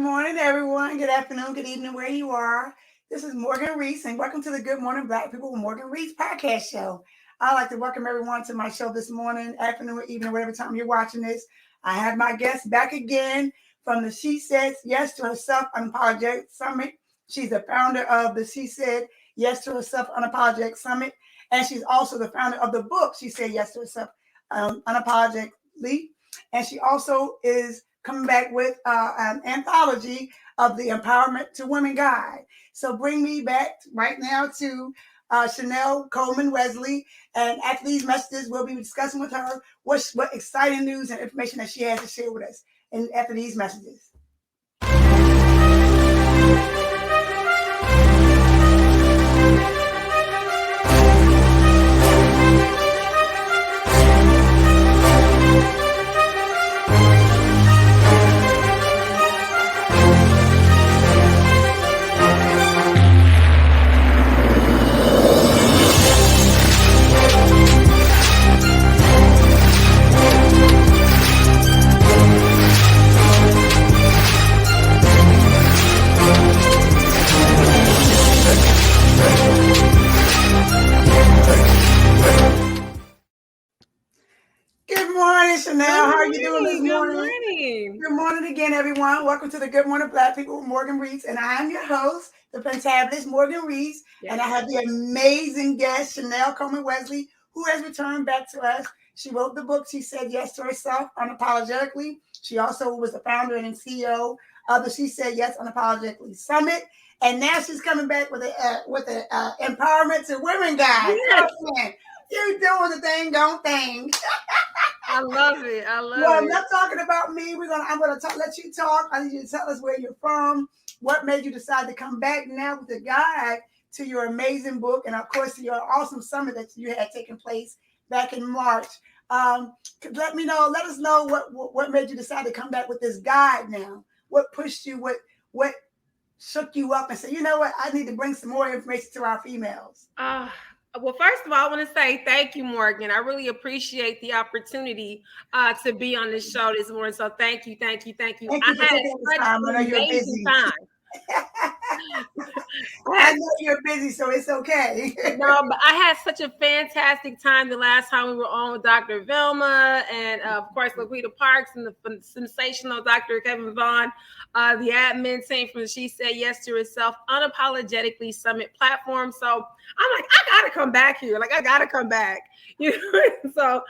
morning, everyone. Good afternoon, good evening, where you are. This is Morgan Rees, and welcome to the Good Morning Black People with Morgan Rees podcast show. I'd like to welcome everyone to my show this morning, afternoon, or evening, whatever time you're watching this. I have my guest back again from the She Said Yes to Herself Unapologetic Summit. She's the founder of the She Said Yes to Herself Unapologetic Summit, and she's also the founder of the book She Said Yes to Herself Unapologetically. And she also is coming back with an anthology of the Empowerment to Women Guide. So bring me back right now to Chanelle Coleman-Wesley. And after these messages, we'll be discussing with her what exciting news and information that she has to share with us. And after these messages. Chanelle, how are you doing this morning? Good morning. Good morning again, everyone. Welcome to the Good Morning Black People with Morgan Rees, and I am your host, the fantabulous Morgan Rees, and I have the amazing guest, Chanelle Coleman-Wesley, who has returned back to us. She wrote the book She Said Yes to Herself Unapologetically. She also was the founder and CEO of the She Said Yes Unapologetically Summit, and now she's coming back with an Empowerment to Women Guide. Yes. You doing the thing, don't thing. I love it. Well, I'm not talking about me. I'm gonna let you talk. I need you to tell us where you're from. What made you decide to come back now with a guide to your amazing book, and of course, to your awesome summit that you had taken place back in March. Let us know what made you decide to come back with this guide now. What pushed you? What shook you up and said, you know what? I need to bring some more information to our females. Well, first of all, I want to say thank you, Morgan. I really appreciate the opportunity to be on this show this morning. So thank you. Thank you I had such an amazing time. I know you're busy, so it's okay. No, but I had such a fantastic time the last time we were on with Dr. Velma and, of course, Laquita Parks and the sensational Dr. Kevin Vaughn, the admin team from She Said Yes to Herself Unapologetically Summit platform. So I'm like, I got to come back here. I got to come back. So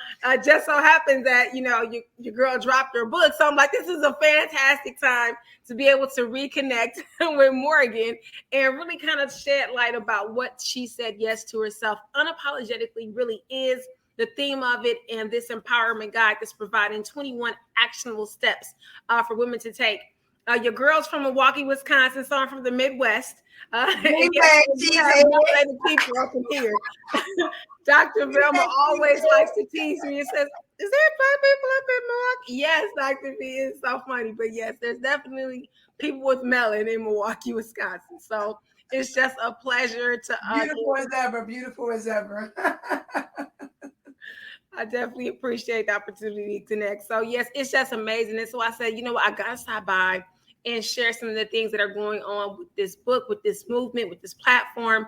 just so happens that, your girl dropped her book. So I'm like, this is a fantastic time to be able to reconnect with Morgan and really kind of shed light about what She Said Yes to Herself Unapologetically really is, the theme of it, and this empowerment guide that's providing 21 actionable steps for women to take. Your girl's from Milwaukee, Wisconsin, so I'm from the Midwest. People up in here. Dr. Velma always likes to tease me and says, is there black people up in Milwaukee? Yes, Dr. V, is so funny. But yes, there's definitely people with melon in Milwaukee, Wisconsin. So it's just a pleasure to Beautiful as ever. I definitely appreciate the opportunity to connect. So yes, it's just amazing. And so I said, you know what, I gotta stop by and share some of the things that are going on with this book, with this movement, with this platform,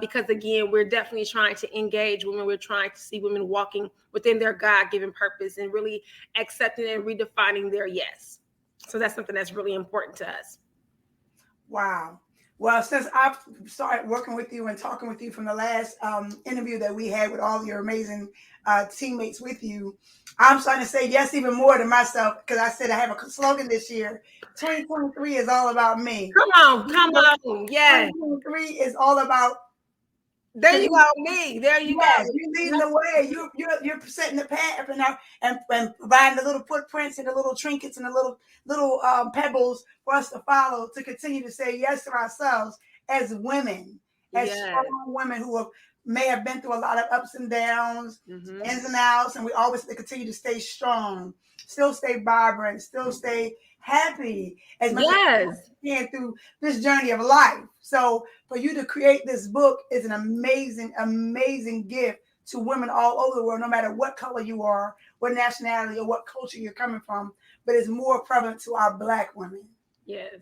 because again, we're definitely trying to engage women. We're trying to see women walking within their God-given purpose and really accepting and redefining their yes. So that's something that's really important to us. Wow. Well, since I've started working with you and talking with you from the last interview that we had with all your amazing teammates with you, I'm starting to say yes even more to myself, because I said I have a slogan this year. 2023 is all about me. Come on. Yeah. 2023 is all about. There you go, me. There you go. You're leading the way. You're setting the path and providing the little footprints and the little trinkets and the little pebbles for us to follow to continue to say yes to ourselves as women, as strong women who may have been through a lot of ups and downs, ins and outs, and we always have to continue to stay strong, still stay vibrant, still stay happy as much as we can through this journey of life. So for you to create this book is an amazing, amazing gift to women all over the world, no matter what color you are, what nationality or what culture you're coming from, but it's more prevalent to our Black women. Yes.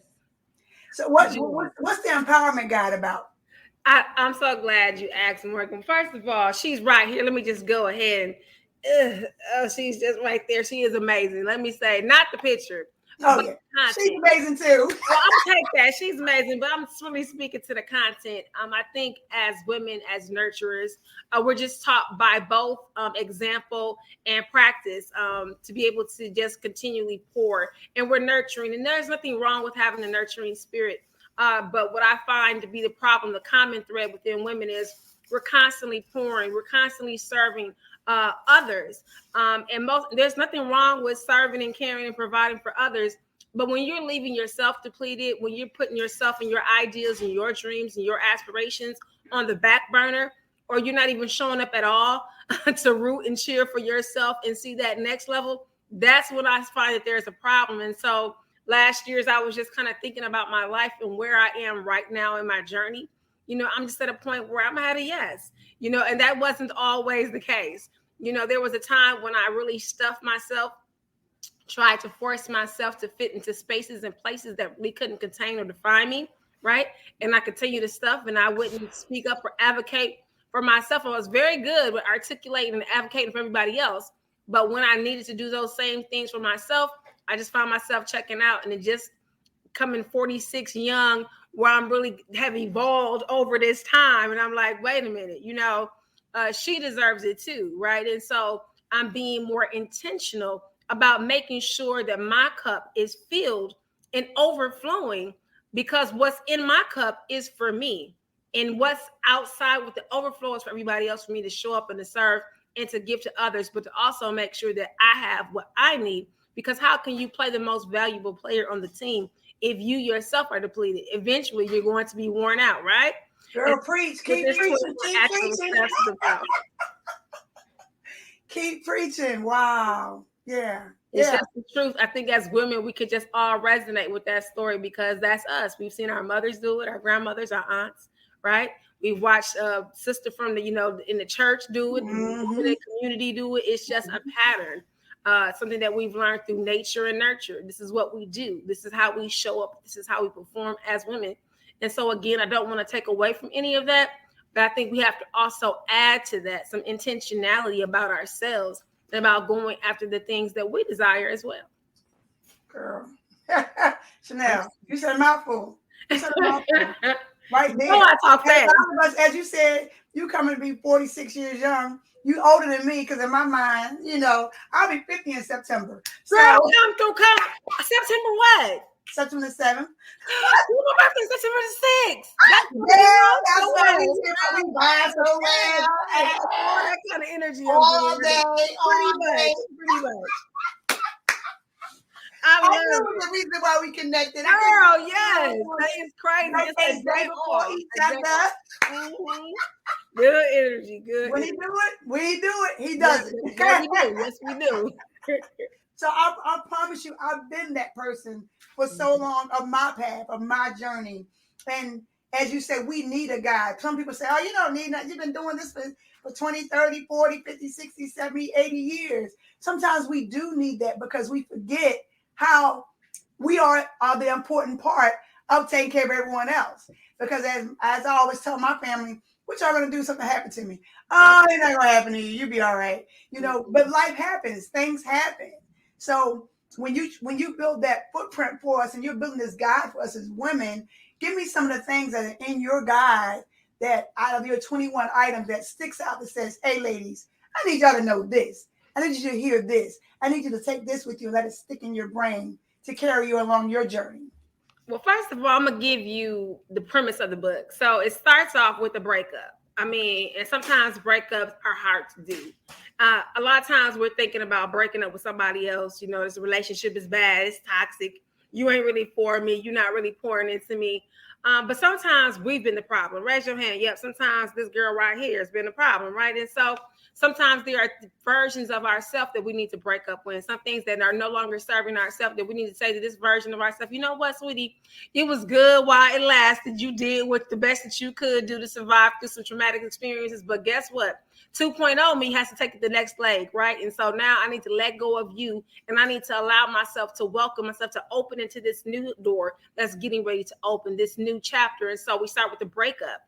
So what's the empowerment guide about? I'm so glad you asked, Morgan. First of all, she's right here. Let me just go ahead and she's just right there. She is amazing. Let me say, not the picture, Oh but yeah, the content. she's amazing too. Well, I'm gonna take that. She's amazing, but I'm really speaking to the content. I think as women, as nurturers, we're just taught by both example and practice to be able to just continually pour, and we're nurturing. And there's nothing wrong with having a nurturing spirit. But what I find to be the problem, the common thread within women is we're constantly pouring, we're constantly serving others. And there's nothing wrong with serving and caring and providing for others. But when you're leaving yourself depleted, when you're putting yourself and your ideas and your dreams and your aspirations on the back burner, or you're not even showing up at all to root and cheer for yourself and see that next level, that's when I find that there's a problem. And so last year, as I was just kind of thinking about my life and where I am right now in my journey, I'm just at a point where I'm at a yes, and that wasn't always the case. There was a time when I really stuffed myself, tried to force myself to fit into spaces and places that really couldn't contain or define me, right? And I continue to stuff, and I wouldn't speak up or advocate for myself. I was very good with articulating and advocating for everybody else. But when I needed to do those same things for myself, I just found myself checking out, and it just coming 46 young, where I'm really have evolved over this time. And I'm like, wait a minute, she deserves it too, right? And so I'm being more intentional about making sure that my cup is filled and overflowing, because what's in my cup is for me. And what's outside with the overflow is for everybody else, for me to show up and to serve and to give to others, but to also make sure that I have what I need. Because how can you play the most valuable player on the team if you yourself are depleted? Eventually, you're going to be worn out, right? Girl, preach. Keep preaching. Keep preaching. Wow. Yeah. It's just the truth. I think as women, we could just all resonate with that story, because that's us. We've seen our mothers do it, our grandmothers, our aunts, right? We've watched a sister from the, in the church do it, Mm-hmm. in the community do it. It's just a pattern. Something that we've learned through nature and nurture. This is what we do. This is how we show up. This is how we perform as women. And so again, I don't want to take away from any of that, but I think we have to also add to that some intentionality about ourselves and about going after the things that we desire as well. Girl. Chanelle, you said a mouthful. You said a mouthful. Right there. I talk fast. As you said, you coming to be 46 years young. You older than me, because in my mind, I'll be 50 in September. So come through. September what? September the 7th. My birthday September the 6th. That's why we vibe so well. All that kind of energy. All day. Pretty much. I knew the reason why we connected. Girl, yes. That is crazy. It's a day before each other. Good energy. Good. When he do it, he does it. Yes, we do. So I promise you, I've been that person for so long of my path, of my journey. And as you said, we need a guide. Some people say, oh, you don't need that. You've been doing this for 20, 30, 40, 50, 60, 70, 80 years. Sometimes we do need that, because we forget how we are the important part of taking care of everyone else. Because as I always tell my family, what y'all gonna do? Something happen to me? Oh, it's not gonna happen to you. You'll be all right. But life happens. Things happen. So when you build that footprint for us, and you're building this guide for us as women, give me some of the things that are in your guide, that out of your 21 items, that sticks out, that says, hey, ladies, I need y'all to know this. I need you to hear this. I need you to take this with you and let it stick in your brain to carry you along your journey. Well, first of all, I'm going to give you the premise of the book. So it starts off with a breakup. And sometimes breakups are hard to do. A lot of times we're thinking about breaking up with somebody else. This relationship is bad. It's toxic. You ain't really for me. You're not really pouring into me. But sometimes we've been the problem. Raise your hand. Yep. Sometimes this girl right here has been the problem, right? And so sometimes there are versions of ourselves that we need to break up with. Some things that are no longer serving ourselves, that we need to say to this version of ourselves, you know what, sweetie, it was good while it lasted. You did what the best that you could do to survive through some traumatic experiences. But guess what? 2.0 me has to take the next leg, right? And so now I need to let go of you, and I need to allow myself to welcome myself to open into this new door that's getting ready to open, this new chapter. And so we start with the breakup.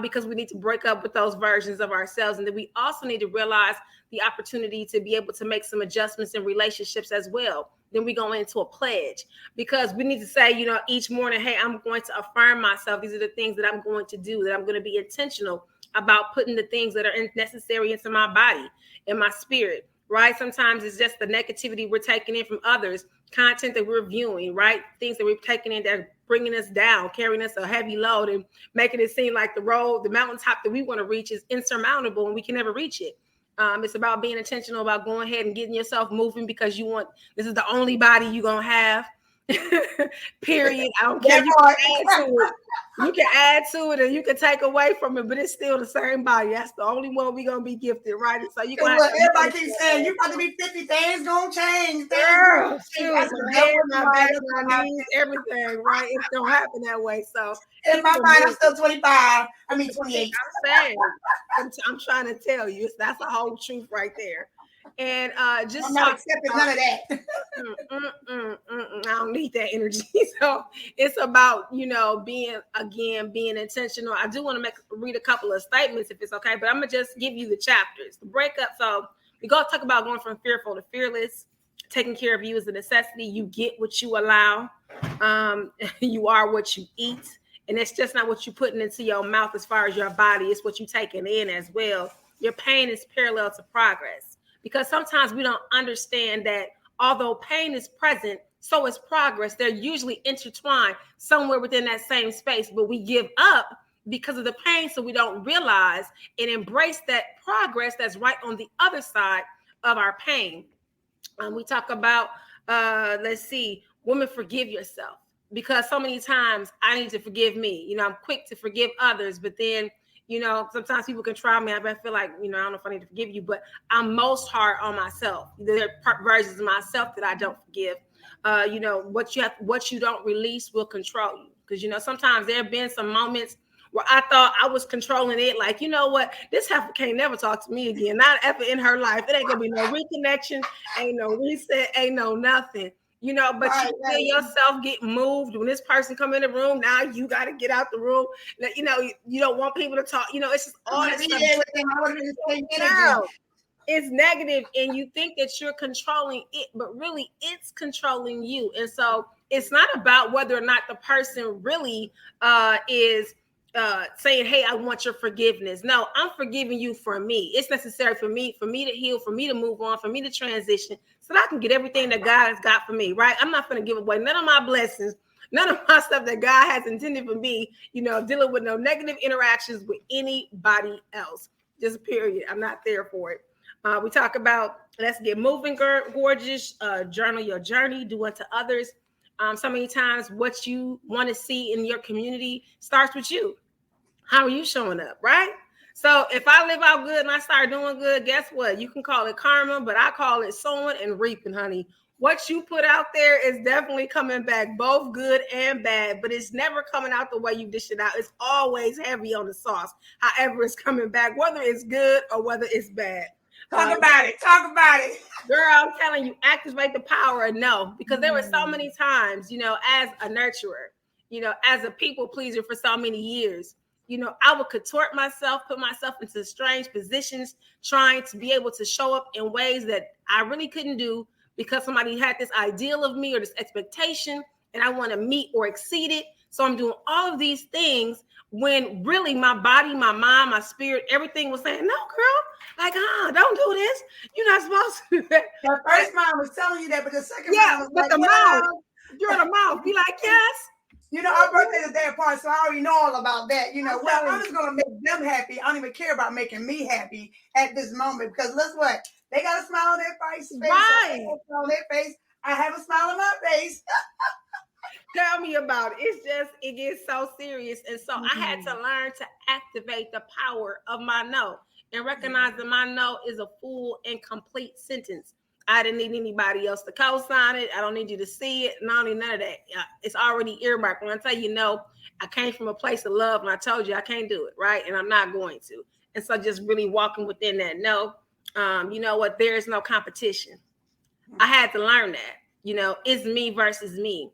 Because we need to break up with those versions of ourselves. And then we also need to realize the opportunity to be able to make some adjustments in relationships as well. Then we go into a pledge, because we need to say, each morning, hey, I'm going to affirm myself. These are the things that I'm going to do, that I'm going to be intentional about putting the things that are necessary into my body and my spirit, right? Sometimes it's just the negativity we're taking in from others, content that we're viewing, right? Things that we're taking in that are bringing us down, carrying us a heavy load, and making it seem like the mountaintop that we want to reach is insurmountable and we can never reach it. It's about being intentional about going ahead and getting yourself moving, because this is the only body you're going to have. Period. I don't care. You can add to it and you can take away from it, but it's still the same body. That's the only one we're gonna be gifted, right? So you can. Everybody keeps saying you about to be 50. Things gonna change. Girl, my knees, everything, right? It don't happen that way. So in my mind, I'm still 25. I mean 28. I'm saying, I'm trying to tell you, that's the whole truth right there. And just I'm not accepting none of that. I don't need that energy. So it's about being intentional. I do want to read a couple of statements if it's okay, but I'm gonna just give you the chapters. The breakup. So we go talk about going from fearful to fearless. Taking care of you is a necessity. You get what you allow. You are what you eat, and it's just not what you're putting into your mouth as far as your body. It's what you're taking in as well. Your pain is parallel to progress. Because sometimes we don't understand that although pain is present, so is progress. They're usually intertwined somewhere within that same space, but we give up because of the pain, so we don't realize and embrace that progress that's right on the other side of our pain. We talk about, women, forgive yourself, because so many times I need to forgive me. I'm quick to forgive others, but then sometimes people can try me. I feel like, I don't know if I need to forgive you, but I'm most hard on myself. There are versions of myself that I don't forgive. What you don't release will control you. Because, sometimes there have been some moments where I thought I was controlling it. Like, you know what? This heifer can't never talk to me again. Not ever in her life. It ain't going to be no reconnection. Ain't no reset. Ain't no nothing. But you feel yourself get moved when this person come in the room. Now you got to get out the room. You don't want people to talk. It's just all this stuff. It's negative, and you think that you're controlling it, but really it's controlling you. And so it's not about whether or not the person really is saying, hey, I want your forgiveness. No, I'm forgiving you for me. It's necessary for me to heal, for me to move on, for me to transition, so that I can get everything that God has got for me, right? I'm not going to give away none of my blessings, none of my stuff that God has intended for me, dealing with no negative interactions with anybody else. Just period. I'm not there for it. We talk about, let's get moving, gorgeous, journal your journey, do unto others. So many times what you want to see in your community starts with you. How are you showing up, right? So if I live out good and I start doing good, guess what? You can call it karma, but I call it sowing and reaping, honey. What you put out there is definitely coming back, both good and bad, but it's never coming out the way you dish it out. It's always heavy on the sauce, however it's coming back, whether it's good or whether it's bad. Talk about it. Girl, I'm telling you, activate the power of no, because there were so many times, as a nurturer, as a people pleaser for so many years, I would contort myself, put myself into strange positions, trying to be able to show up in ways that I really couldn't do because somebody had this ideal of me or this expectation, and I want to meet or exceed it. So I'm doing all of these things when really my body, my mind, my spirit, everything was saying, no, girl, don't do this. You're not supposed to do that. The first mind was telling you that, but the second mind was but the mouth, you're the mouth. Be like, yes. Our birthday is day apart, so I already know all about that. I'm just going to make them happy. I don't even care about making me happy at this moment, because look what? They got a smile on their face. Right. Smile on their face. I have a smile on my face. Tell me about it. It gets so serious. And so I had to learn to activate the power of my no and recognize that my no is a full and complete sentence. I didn't need anybody else to co-sign it. I don't need you to see it. Not only none of that. It's already earmarked. When I tell you no, I came from a place of love, and I told you I can't do it, right? And I'm not going to. And so just really walking within that. No, you know what? There is no competition. I had to learn that. You know, it's me versus me.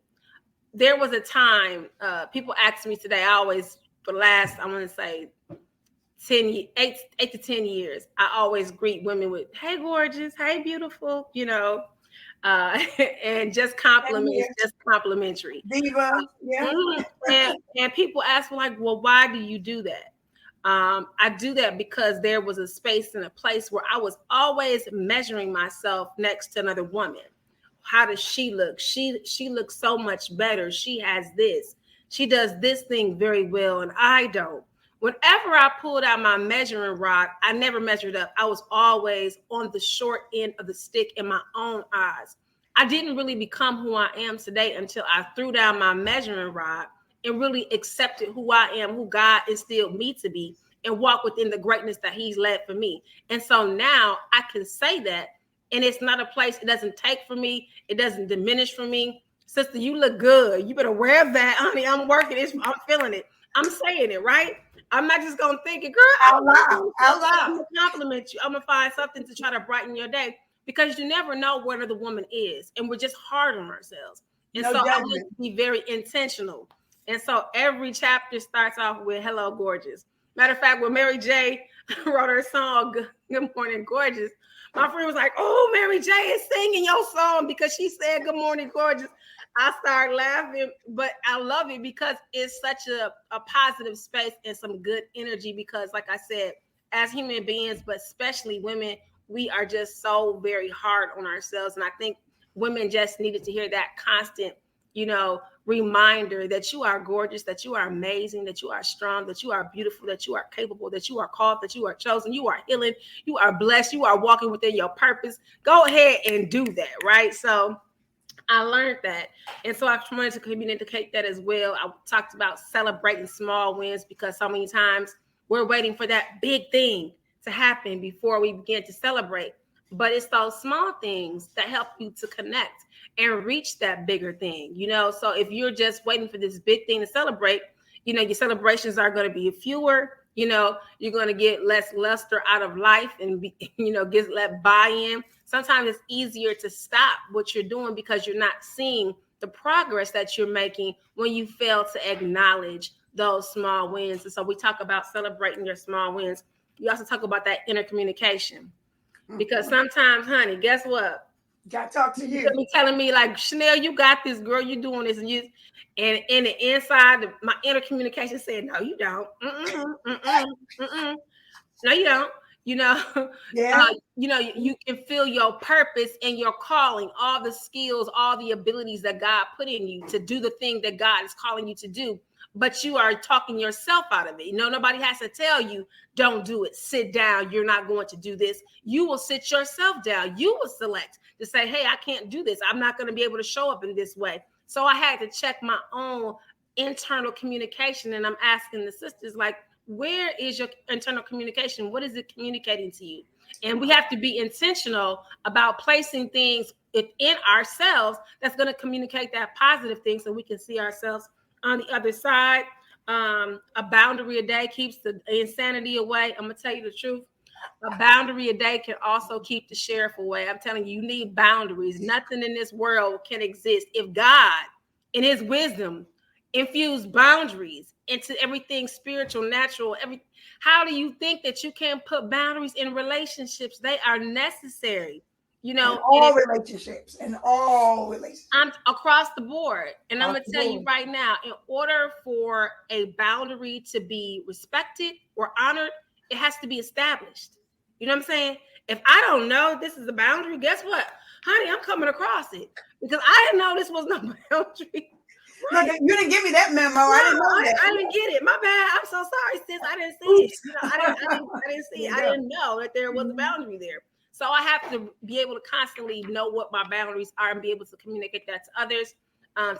There was a time, people ask me today, I always, for the last, I want to say 8 to 10 years, I always greet women with, hey, gorgeous, hey, beautiful, you know, and just compliments, just complimentary. Diva, yeah. And people ask me like, well, why do you do that? I do that because there was a space and a place where I was always measuring myself next to another woman. How does she look? She looks so much better. She has this. She does this thing very well, and I don't. Whenever I pulled out my measuring rod, I never measured up. I was always on the short end of the stick in my own eyes. I didn't really become who I am today until I threw down my measuring rod and really accepted who I am, who God instilled me to be, and walk within the greatness that He's led for me. And so now I can say that, and it's not a place, it doesn't take from me, it doesn't diminish from me. Sister, you look good. You better wear that, honey. I'm working it. I'm feeling it. I'm saying it, right? I'm not just gonna think it, girl. Out loud. I'm gonna compliment you. I'm gonna find something to try to brighten your day, because you never know where the woman is, and we're just hard on ourselves. And so I want to be very intentional. And so every chapter starts off with "Hello, gorgeous." Matter of fact, when Mary J wrote her song "Good Morning, Gorgeous," my friend was like, "Oh, Mary J is singing your song because she said good morning, gorgeous." I started laughing, but I love it because it's such a positive space and some good energy, because like I said, as human beings, but especially women, we are just so very hard on ourselves. And I think women just needed to hear that constant, you know, reminder that you are gorgeous, that you are amazing, that you are strong, that you are beautiful, that you are capable, that you are called, that you are chosen, you are healing, you are blessed, you are walking within your purpose. Go ahead and do that, right? So I learned that. And so I wanted to communicate that as well. I talked about celebrating small wins, because so many times we're waiting for that big thing to happen before we begin to celebrate. But it's those small things that help you to connect and reach that bigger thing, you know? So if you're just waiting for this big thing to celebrate, you know, your celebrations are going to be fewer. You know, you're going to get less luster out of life and, you know, get less buy-in. Sometimes it's easier to stop what you're doing because you're not seeing the progress that you're making when you fail to acknowledge those small wins. And so we talk about celebrating your small wins. We also talk about that inner communication, because sometimes, honey, guess what? Got to talk to you. Be telling me like, Chanelle, you got this, girl, you're doing this, and in the inside, my inner communication said, no, you don't. No, you don't. You know, you know, you can feel your purpose and your calling, all the skills, all the abilities that God put in you to do the thing that God is calling you to do. But you are talking yourself out of it. You know, nobody has to tell you, don't do it. Sit down. You're not going to do this. You will sit yourself down. You will select to say, hey, I can't do this. I'm not going to be able to show up in this way. So I had to check my own internal communication. And I'm asking the sisters, like, where is your internal communication? What is it communicating to you? And we have to be intentional about placing things within ourselves that's going to communicate that positive thing, so we can see ourselves on the other side. A boundary a day keeps the insanity away. I'm going to tell you the truth. A boundary a day can also keep the sheriff away. I'm telling you, you need boundaries. Nothing in this world can exist if God, in his wisdom, infused boundaries into everything spiritual, natural, everything. How do you think that you can put boundaries in relationships? They are necessary. You know, all relationships. I'm across the board. And I'm going to tell you right now, in order for a boundary to be respected or honored, it has to be established. You know what I'm saying? If I don't know this is a boundary, guess what? Honey, I'm coming across it, because I didn't know this was no boundary. Right. No, you didn't give me that memo. I didn't know that. I didn't get it. My bad. I'm so sorry, sis. I didn't see it. You know, I didn't see it. I didn't know that there was a boundary there. So I have to be able to constantly know what my boundaries are and be able to communicate that to others,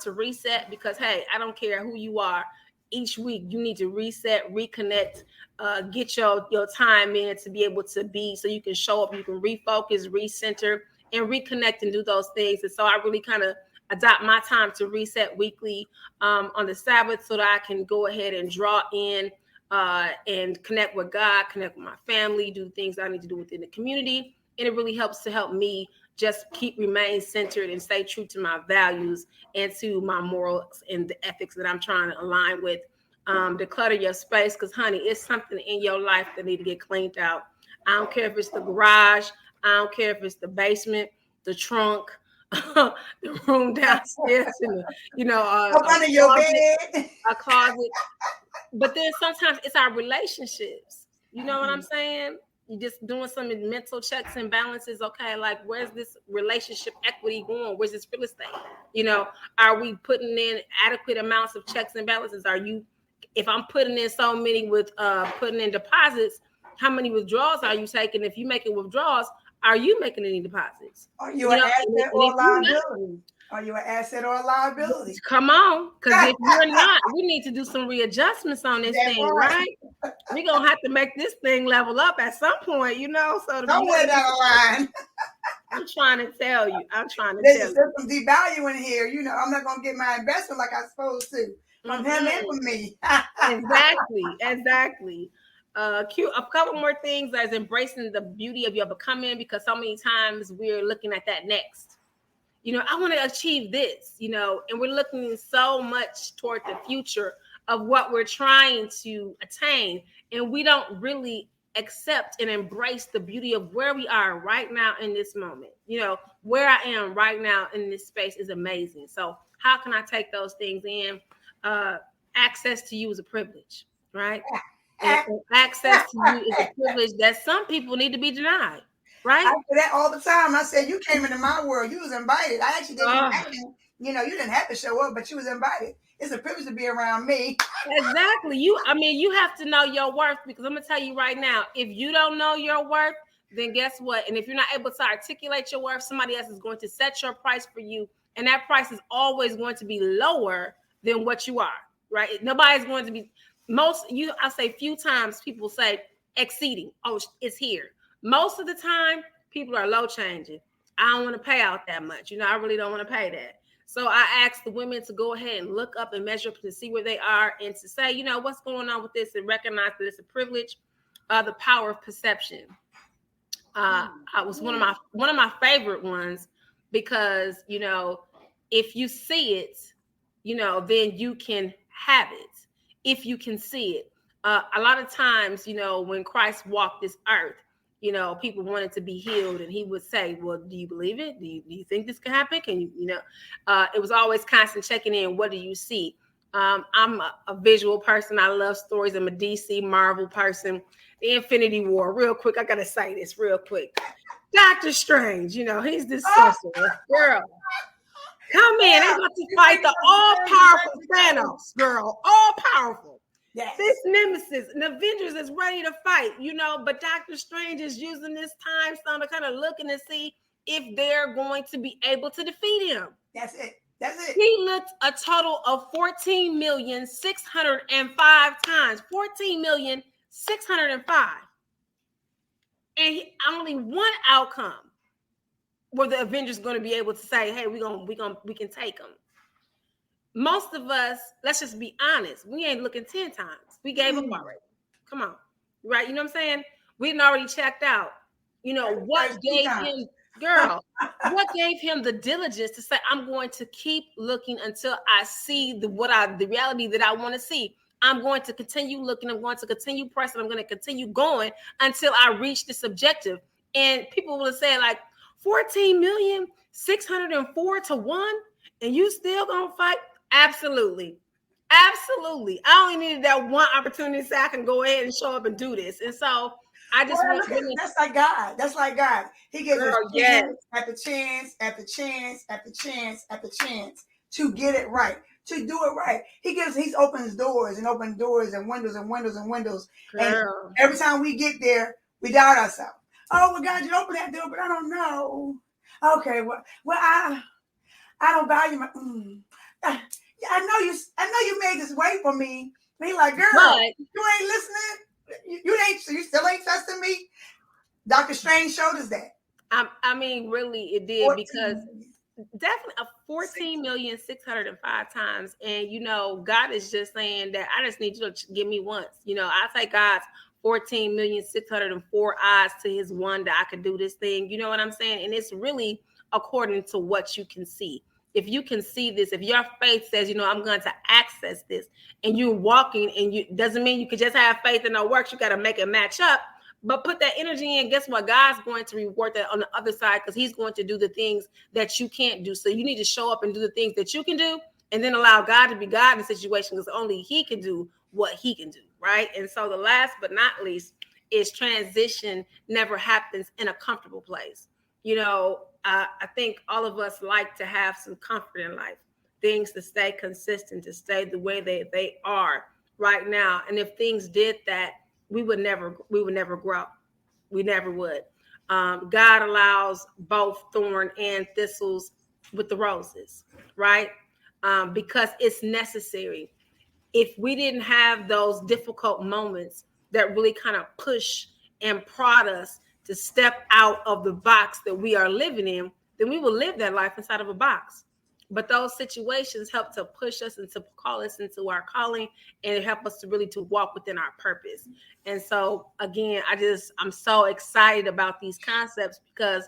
to reset, because, hey, I don't care who you are. Each week you need to reset, reconnect, get your time in to be able to be, so you can show up, you can refocus, recenter, and reconnect and do those things. And so I really kind of adopt my time to reset weekly on the Sabbath, so that I can go ahead and draw in and connect with God, connect with my family, do things I need to do within the community. And it really helps to help me just remain centered and stay true to my values and to my morals and the ethics that I'm trying to align with. Declutter your space, because honey, it's something in your life that need to get cleaned out. I don't care if it's the garage, I don't care if it's the basement, the trunk, the room downstairs, and up under your bed, a closet. But then sometimes it's our relationships. You know what I'm saying? You just doing some mental checks and balances. Okay, like where's this relationship equity going? Where's this real estate? Are we putting in adequate amounts of checks and balances? If I'm putting in so many with putting in deposits, how many withdrawals are you taking? If you're making withdrawals, are you making any deposits? Are you an asset or a liability? Are you an asset or a liability? Come on, because if you're not, we need to do some readjustments on this thing, right? We're going to have to make this thing level up at some point, so somewhere down the line. I'm trying to tell you. There's some devaluing here. I'm not going to get my investment like I'm supposed to from him and from me. Exactly. Cute. A couple more things as embracing the beauty of your becoming, because so many times we're looking at that next. I want to achieve this, and we're looking so much toward the future of what we're trying to attain. And we don't really accept and embrace the beauty of where we are right now in this moment. Where I am right now in this space is amazing. So how can I take those things in? Access to you is a privilege, right? And access to you is a privilege that some people need to be denied. Right? I say that all the time. I said, you came into my world. You was invited. I actually didn't invite you. You didn't have to show up, but you was invited. It's a privilege to be around me. Exactly. You have to know your worth, because I'm going to tell you right now, if you don't know your worth, then guess what? And if you're not able to articulate your worth, somebody else is going to set your price for you. And that price is always going to be lower than what you are, right? Nobody's going to be, I say few times people say exceeding. Oh, it's here. Most of the time, people are low changing. I don't want to pay out that much. I really don't want to pay that. So I ask the women to go ahead and look up and measure up to see where they are, and to say, what's going on with this, and recognize that it's a privilege. The power of perception. I was one of my favorite ones, because if you see it, then you can have it. If you can see it, a lot of times, when Christ walked this earth, people wanted to be healed, and he would say, well, do you believe it? Do you think this can happen? Can you, it was always constant checking in. What do you see? I'm a visual person. I love stories. I'm a DC Marvel person. The Infinity War, real quick. I got to say this real quick. Doctor Strange, he's this sorcerer. Girl, come in. They're about to fight the all-powerful Thanos, girl. All-powerful. Yes. This nemesis, and Avengers is ready to fight, but Doctor Strange is using this time stone to kind of looking to see if they're going to be able to defeat him. That's it. He looked a total of 14,605 times. 14,605. And only one outcome where the Avengers going to be able to say, hey, we can take them. Most of us, let's just be honest, we ain't looking 10 times. We gave up already. Come on. Right? You know what I'm saying? We didn't already checked out. What gave him, girl, what gave him the diligence to say, I'm going to keep looking until I see the reality that I want to see. I'm going to continue looking. I'm going to continue pressing. I'm going to continue going until I reach this objective. And people will say, like, 14,604 to 1, and you still gonna fight? Absolutely. I only needed that one opportunity to say I can go ahead and show up and do this. And so I just that's like God. That's like God. He gives us chance after chance after chance after chance after chance to get it right, to do it right. He opens doors and windows and windows and windows and windows. Girl. And every time we get there, we doubt ourselves. Oh, well, God, you open that door, but I don't know. Okay, well, I don't value my. I know you made this way for me. And he's like, girl, you ain't listening. You still ain't trusting me. Dr. Strange showed us that. I mean, really, it did, because definitely a 14,605,000 times. And, God is just saying that I just need you to give me once. I take God's 14,604 eyes to his one that I could do this thing. You know what I'm saying? And it's really according to what you can see. If you can see this, if your faith says, I'm going to access this, and you're walking, and you doesn't mean you could just have faith and no works. You got to make it match up. But put that energy in. Guess what? God's going to reward that on the other side, because he's going to do the things that you can't do. So you need to show up and do the things that you can do, and then allow God to be God in the situation, because only he can do what he can do, right? And so the last but not least is transition never happens in a comfortable place. I think all of us like to have some comfort in life, things to stay consistent, to stay the way they are right now. And if things did that, we would never grow. We never would. God allows both thorn and thistles with the roses, right? Because it's necessary. If we didn't have those difficult moments that really kind of push and prod us to step out of the box that we are living in, then we will live that life inside of a box. But those situations help to push us and to call us into our calling, and help us to really to walk within our purpose. And so again, I'm so excited about these concepts, because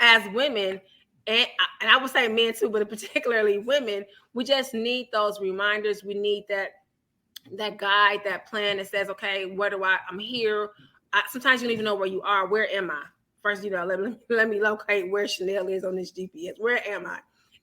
as women, and I would say men too, but particularly women, we just need those reminders. We need that guide, that plan that says, okay, I'm here. Sometimes you don't even know where you are. Where am I? First, let me locate where Chanelle is on this GPS. Where am I?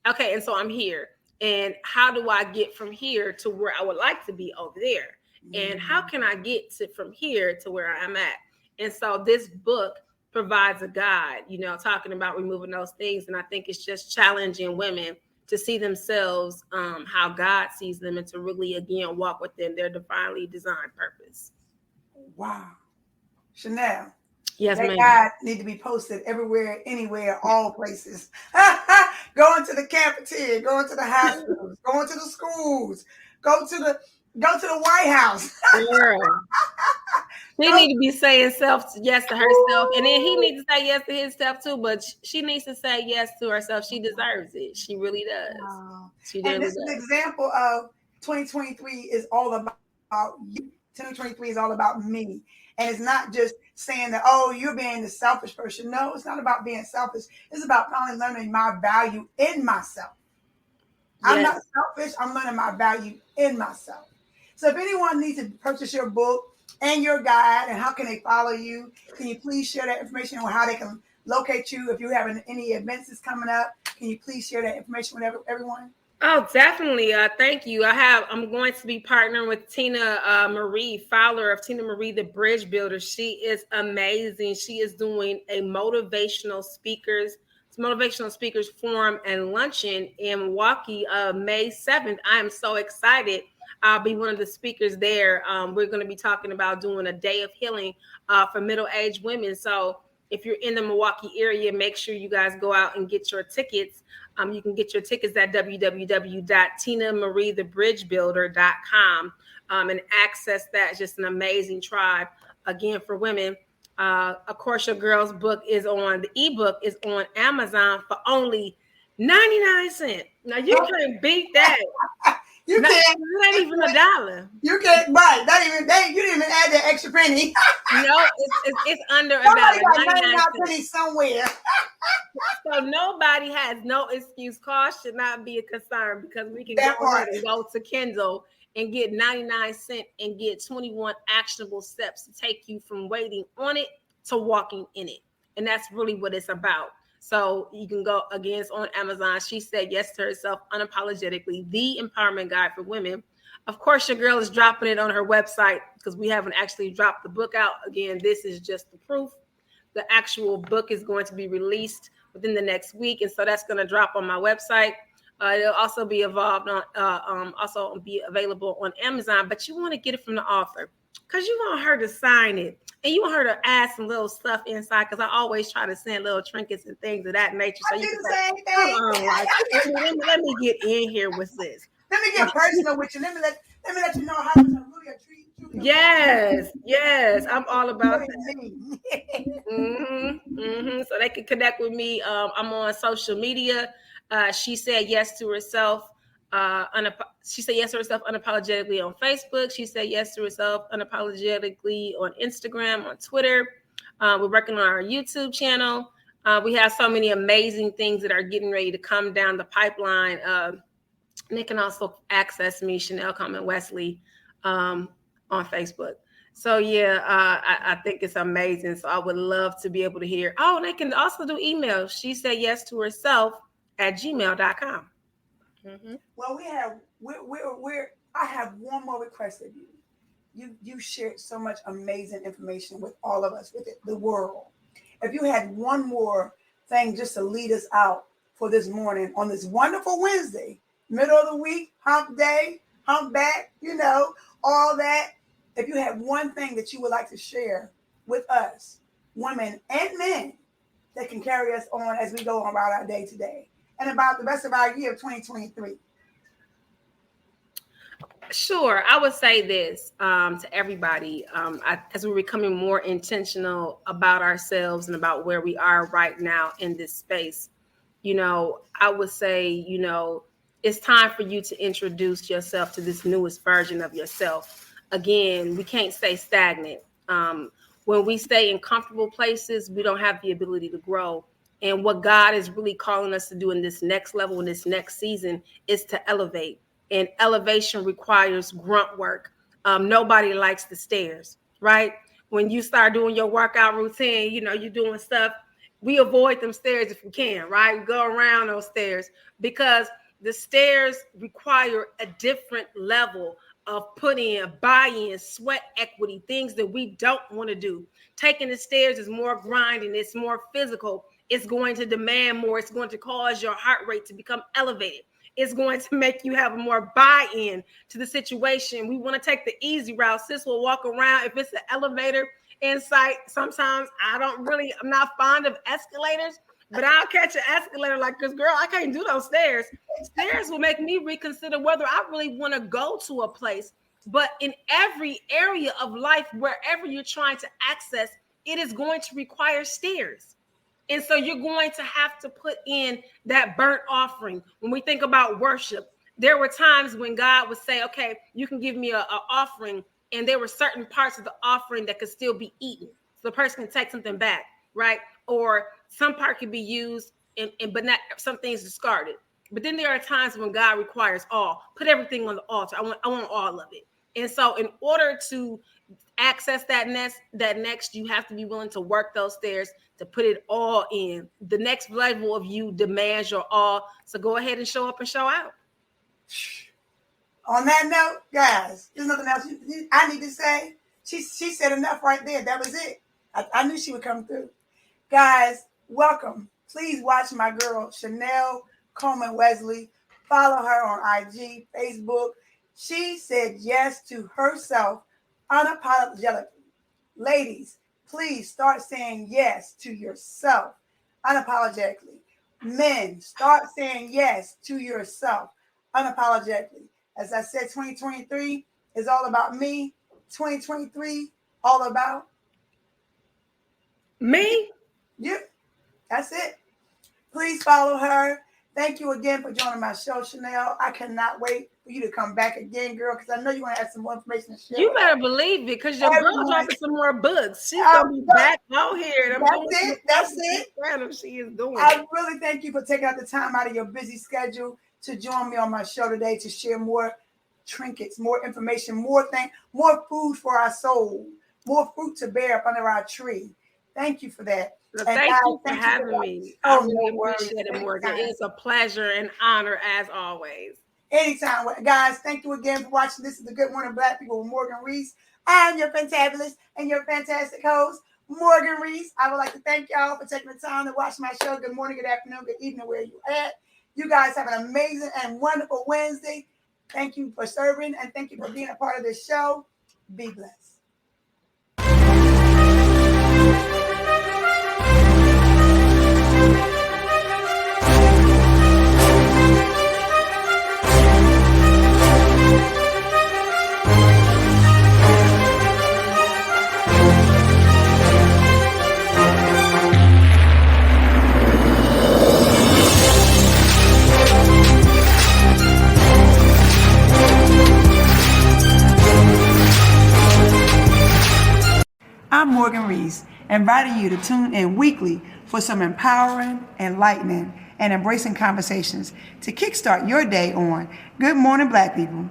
Okay, and so I'm here. And how do I get from here to where I would like to be over there? And how can I get from here to where I'm at? And so this book provides a guide, talking about removing those things. And I think it's just challenging women to see themselves how God sees them, and to really, again, walk within their divinely designed purpose. Wow. Chanelle. Yes, that ma'am. guide need to be posted everywhere, anywhere, all places. Going to the cafeteria, going to the hospitals, going to the schools, go to the White House. Girl. She need to be saying yes to herself, and then he needs to say yes to himself too. But she needs to say yes to herself. She deserves it. She really does. Wow. She and really this does. is an example of 2023 is all about you. 2023 is all about me. And it's not just saying that, oh, you're being the selfish person. No, it's not about being selfish. It's about finally learning my value in myself. Yes. I'm not selfish. I'm learning my value in myself. So if anyone needs to purchase your book and your guide, and how can they follow you, can you please share that information on how they can locate you? If you have any events that's coming up, can you please share that information with everyone? Oh, definitely. Thank you. I'm going to be partnering with Tina Marie, founder of Tina Marie, the Bridge Builder. She is amazing. She is doing a motivational speakers forum and luncheon in Milwaukee, May 7th. I am so excited. I'll be one of the speakers there. We're going to be talking about doing a day of healing for middle-aged women. So if you're in the Milwaukee area, make sure you guys go out and get your tickets. You can get your tickets at www.tinamariethebridgebuilder.com and access that. It's just an amazing tribe, again, for women. Of course, your girl's book the ebook is on Amazon for only 99 cents. Now, you can't beat that. You can't. It ain't even $1. You can't buy. You didn't even add that extra penny. No, it's under about 99 pennies somewhere. So nobody has no excuse. Cost should not be a concern, because we can go ahead and go to Kindle and get 99 cents and get 21 actionable steps to take you from waiting on it to walking in it. And that's really what it's about. So you can go, again, it's on Amazon. She said yes to herself unapologetically, the empowerment guide for women. Of course, your girl is dropping it on her website, because we haven't actually dropped the book out. Again, this is just the proof. The actual book is going to be released within the next week, and so that's going to drop on my website. It'll also be available on Amazon. But you want to get it from the author, because you want her to sign it. And you want her to add some little stuff inside, because I always try to send little trinkets and things of that nature. So you can say, let me get in here with this. Let me get personal with you. Let me let you know how much I'm really a treat. Yes, I'm all about that. So they can connect with me. I'm on social media. She said yes to herself. She said yes to herself unapologetically on Facebook. She said yes to herself unapologetically on Instagram, on Twitter. We're working on our YouTube channel. We have so many amazing things that are getting ready to come down the pipeline. They can also access me, Chanelle Coleman-Wesley, on Facebook. So yeah, I think it's amazing. So I would love to be able to hear. Oh, and they can also do email. She said yes to herself at gmail.com. Mm-hmm. Well, I have one more request of you. You shared so much amazing information with all of us, with the world. If you had one more thing just to lead us out for this morning on this wonderful Wednesday, middle of the week, hump day, hump back, all that. If you had one thing that you would like to share with us, women and men, that can carry us on as we go on about our day today and about the rest of our year of 2023. Sure. I would say this to everybody, as we're becoming more intentional about ourselves and about where we are right now in this space, I would say, it's time for you to introduce yourself to this newest version of yourself. Again, we can't stay stagnant. When we stay in comfortable places, we don't have the ability to grow. And what God is really calling us to do in this next level, in this next season, is to elevate. And elevation requires grunt work. Nobody likes the stairs, right? When you start doing your workout routine, you're doing stuff. We avoid them stairs if we can, right? We go around those stairs because the stairs require a different level of putting in, buy-in, sweat equity, things that we don't want to do. Taking the stairs is more grinding. It's more physical. It's going to demand more. It's going to cause your heart rate to become elevated. It's going to make you have more buy-in to the situation. We want to take the easy route. Sis will walk around. If it's an elevator in sight, sometimes I'm not fond of escalators, but I'll catch an escalator because girl, I can't do those stairs. Stairs will make me reconsider whether I really want to go to a place. But in every area of life, wherever you're trying to access, it is going to require stairs. And so you're going to have to put in that burnt offering. When we think about worship, there were times when God would say, okay, you can give me an offering. And there were certain parts of the offering that could still be eaten. So the person can take something back, right? Or some part can be used, but not some things discarded. But then there are times when God requires all. Put everything on the altar. I want all of it. And so in order to access that next, you have to be willing to work those stairs to put it all in. The next level of you demands your all. So go ahead and show up and show out. On that note, guys, there's nothing else I need to say. She said enough right there. That was it. I knew she would come through. Guys, welcome. Please watch my girl, Chanelle Coleman-Wesley. Follow her on IG, Facebook. She said yes to herself unapologetically. Ladies, please start saying yes to yourself unapologetically. Men, start saying yes to yourself unapologetically. As I said, 2023 is all about me. 2023, all about me. Yep, that's it. Please follow her. Thank you again for joining my show, Chanelle. I cannot wait for you to come back again, girl, because I know you want to have some more information to share. You better believe it, because your girl's dropping some more books. She's going to be back out here. That's it. She is doing I really thank you for taking out the time out of your busy schedule to join me on my show today to share more trinkets, more information, more food for our soul, more fruit to bear up under our tree. Thank you for that. Well, thank you for having me. I really appreciate it, Morgan. It's a pleasure and honor as always. Anytime, guys. Thank you again for watching. This is the Good Morning Black People with Morgan Rees. I'm your fantabulous and your fantastic host, Morgan Rees. I would like to thank y'all for taking the time to watch my show. Good morning, good afternoon, good evening, where you at. You guys have an amazing and wonderful Wednesday. Thank you for serving and thank you for being a part of this show. Be blessed. I'm Morgan Rees, inviting you to tune in weekly for some empowering, enlightening, and embracing conversations to kickstart your day on Good Morning Black People.